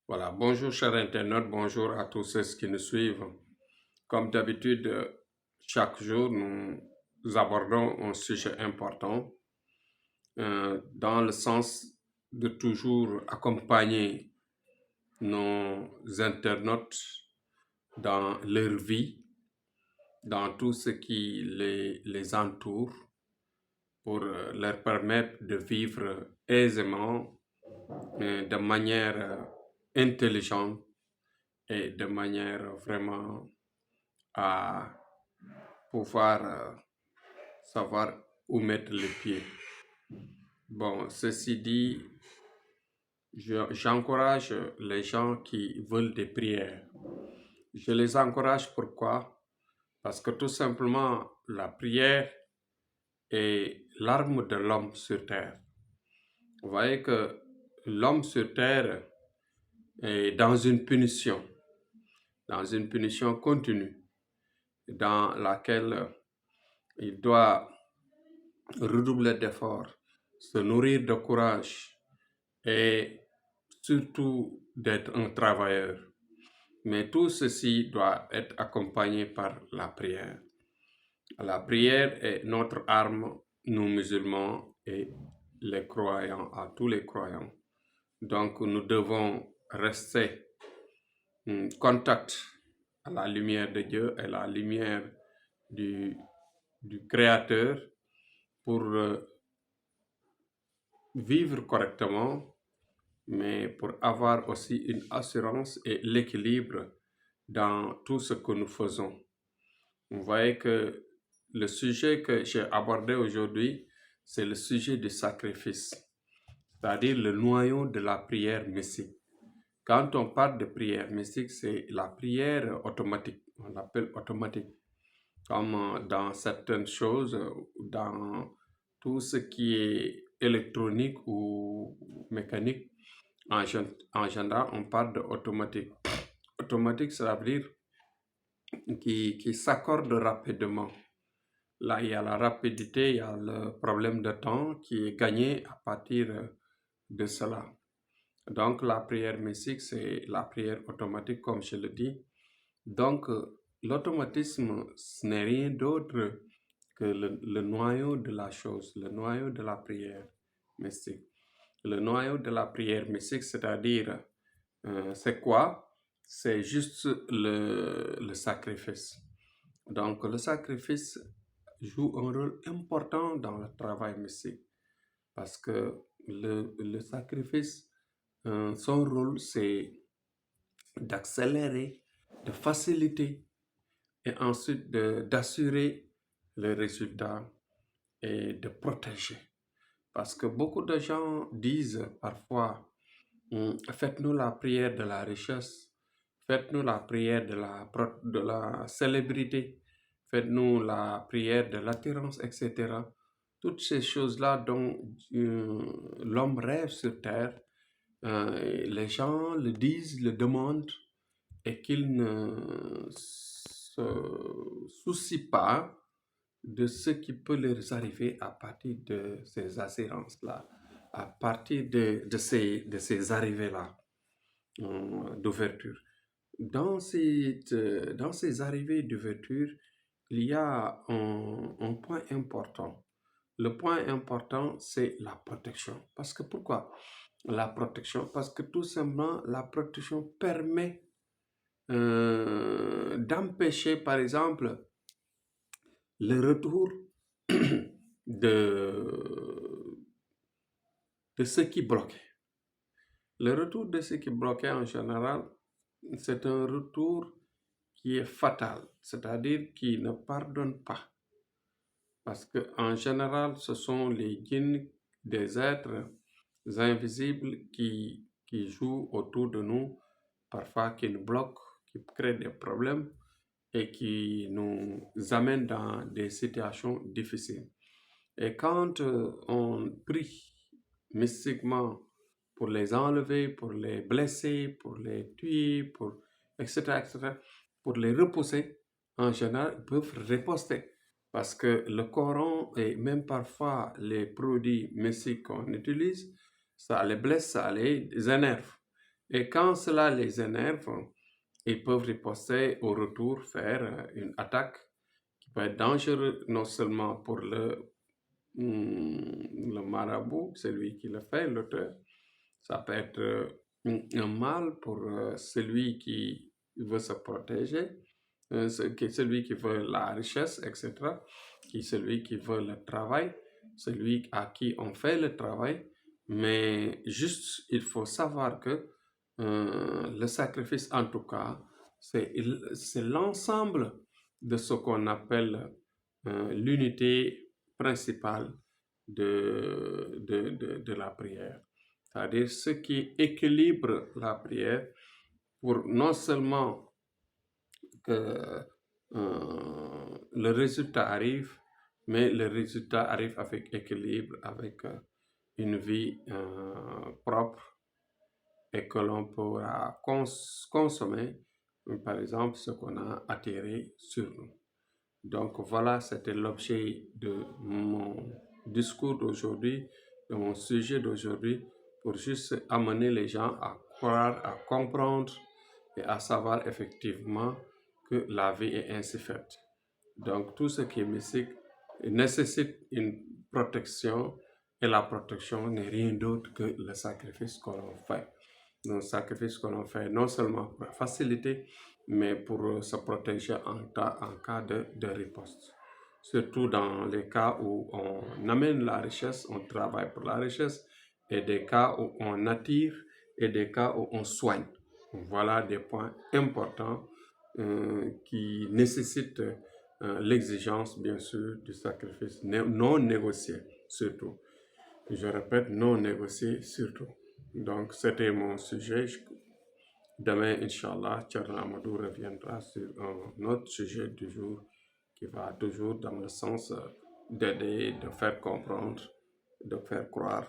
Voilà, bonjour chers internautes, bonjour à tous ceux qui nous suivent. Comme d'habitude, chaque jour, nous abordons un sujet important dans le sens de toujours accompagner nos internautes dans leur vie, dans tout ce qui les entoure, pour leur permettre de vivre aisément, de manière intelligente et de manière vraiment à pouvoir savoir où mettre les pieds. Bon, ceci dit, j'encourage les gens qui veulent des prières. Je les encourage pourquoi? Parce que tout simplement, la prière est l'arme de l'homme sur terre. Vous voyez que l'homme sur terre est dans une punition continue, dans laquelle il doit redoubler d'efforts, se nourrir de courage et surtout d'être un travailleur. Mais tout ceci doit être accompagné par la prière. La prière est notre arme, nous musulmans et les croyants, à tous les croyants. Donc nous devons rester en contact à la lumière de Dieu et la lumière du Créateur pour vivre correctement, mais pour avoir aussi une assurance et l'équilibre dans tout ce que nous faisons. Vous voyez que le sujet que j'ai abordé aujourd'hui, c'est le sujet du sacrifice, c'est-à-dire le noyau de la prière mystique. Quand on parle de prière mystique, c'est la prière automatique, on l'appelle automatique, comme dans certaines choses, dans tout ce qui est électronique ou mécanique, en général, on parle d'automatique. Automatique, ça veut dire qui s'accorde rapidement. Là, il y a la rapidité, il y a le problème de temps qui est gagné à partir de cela. Donc, la prière mystique, c'est la prière automatique, comme je le dis. Donc, l'automatisme, ce n'est rien d'autre que le noyau de la chose, le noyau de la prière mystique. Le noyau de la prière mystique, c'est-à-dire, c'est quoi? C'est juste le sacrifice. Donc, le sacrifice joue un rôle important dans le travail mystique parce que le sacrifice, son rôle, c'est d'accélérer, de faciliter et ensuite d'assurer le résultat et de protéger. Parce que beaucoup de gens disent parfois, faites-nous la prière de la richesse, faites-nous la prière de la célébrité, faites-nous la prière de l'attirance, etc. Toutes ces choses-là dont l'homme rêve sur terre, les gens le disent, le demandent, et qu'ils ne se soucient pas de ce qui peut leur arriver à partir de ces assurances-là, à partir de ces arrivées-là d'ouverture. Dans ces arrivées d'ouverture, il y a un point important. Le point important, c'est la protection. Parce que pourquoi la protection? Parce que tout simplement, la protection permet d'empêcher, par exemple, le retour de, de ce qui bloquait. Le retour de ce qui bloquait en général, c'est un retour qui est fatal, c'est-à-dire qui ne pardonne pas. Parce qu'en général, ce sont les djinns, des êtres invisibles qui jouent autour de nous, parfois qui nous bloquent, qui créent des problèmes et qui nous amènent dans des situations difficiles. Et quand on prie mystiquement pour les enlever, pour les blesser, pour les tuer, etc., pour les repousser, en général, ils peuvent riposter. Parce que le Coran et même parfois les produits mystiques qu'on utilise, ça les blesse, ça les énerve. Et quand cela les énerve, ils peuvent riposter au retour, faire une attaque qui peut être dangereuse non seulement pour le marabout, celui qui le fait, l'auteur, ça peut être un mal pour celui qui veut se protéger, celui qui veut la richesse, etc., celui qui veut le travail, celui à qui on fait le travail. Mais juste, il faut savoir que le sacrifice, en tout cas, c'est l'ensemble de ce qu'on appelle l'unité principale de la prière. C'est-à-dire ce qui équilibre la prière pour non seulement que le résultat arrive, mais le résultat arrive avec équilibre, avec une vie propre et que l'on pourra consommer, par exemple, ce qu'on a attiré sur nous. Donc voilà, c'était l'objet de mon discours d'aujourd'hui, de mon sujet d'aujourd'hui, pour juste amener les gens à croire, à comprendre et à savoir effectivement que la vie est ainsi faite. Donc tout ce qui est mystique nécessite une protection et la protection n'est rien d'autre que le sacrifice que l'on fait. Un sacrifice que l'on fait non seulement pour faciliter, mais pour se protéger en cas de riposte. Surtout dans les cas où on amène la richesse, on travaille pour la richesse, et des cas où on attire et des cas où on soigne. Voilà des points importants qui nécessitent l'exigence, bien sûr, du sacrifice non négocié, surtout. Je répète, non négocié, surtout. Donc, c'était mon sujet. Demain, Inch'Allah, Thierno Amadou reviendra sur un autre sujet du jour qui va toujours dans le sens d'aider, de faire comprendre, de faire croire